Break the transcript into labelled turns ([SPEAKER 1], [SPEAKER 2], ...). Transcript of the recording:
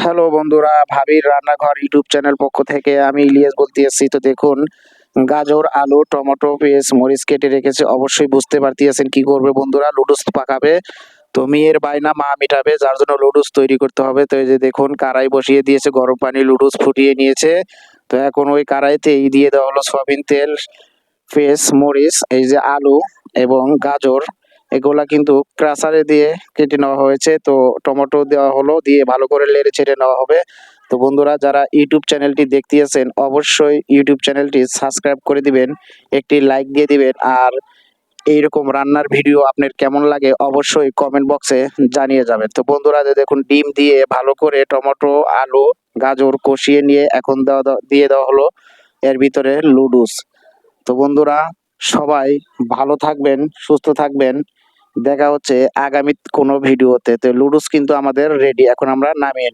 [SPEAKER 1] Hello বন্ধুরা, ভাবির রান্নাঘর ইউটিউব চ্যানেল পক্ষ থেকে আমি ইলিয়াস বলতে এসেছি। তো দেখুন, গাজর, আলু, টমেটো, পেঁয়াজ, মরিচ কেটে রেখেছে। অবশ্যই বুঝতে পারতেছেন কি করবে বন্ধুরা, লুডুস পাকাবে। তো মেয়ের বায়না মা মিটাবে, যার জন্য লুডুস তৈরি করতে হবে। তো এই যে দেখুন, কড়াই বসিয়ে দিয়েছে, গরম পানি, লুডুস ফুটিয়ে নিয়েছে। তো এখন ওই কড়াইতে দিয়ে দেওয়া হলো সয়াবিন তেল, পেঁয়াজ, মরিচ, এই যে আলু এবং গাজর, এগুলা কিন্তু ক্রাসারে দিয়ে কেটে নেওয়া হয়েছে। তো টমেটো দেওয়া হলো, দিয়ে ভালো করে নেড়ে ছেড়ে নেওয়া হবে। তো বন্ধুরা, যারা ইউটিউব চ্যানেলটি দেখতেছেন অবশ্যই ইউটিউব চ্যানেলটি সাবস্ক্রাইব করে দিবেন, একটি লাইক দিয়ে দিবেন। আর এইরকম রান্নার ভিডিও আপনার কেমন লাগে অবশ্যই কমেন্ট বক্সে জানিয়ে যাবেন। তো বন্ধুরা, যে দেখুন, ডিম দিয়ে ভালো করে টমেটো, আলু, গাজর কষিয়ে নিয়ে এখন দিয়ে দেওয়া হলো এর ভিতরে লুডুস। তো বন্ধুরা, সবাই ভালো থাকবেন, সুস্থ থাকবেন। দেখা হচ্ছে আগামী কোনো ভিডিওতে। তো লুডুস কিন্তু আমাদের রেডি, এখন আমরা নামিয়ে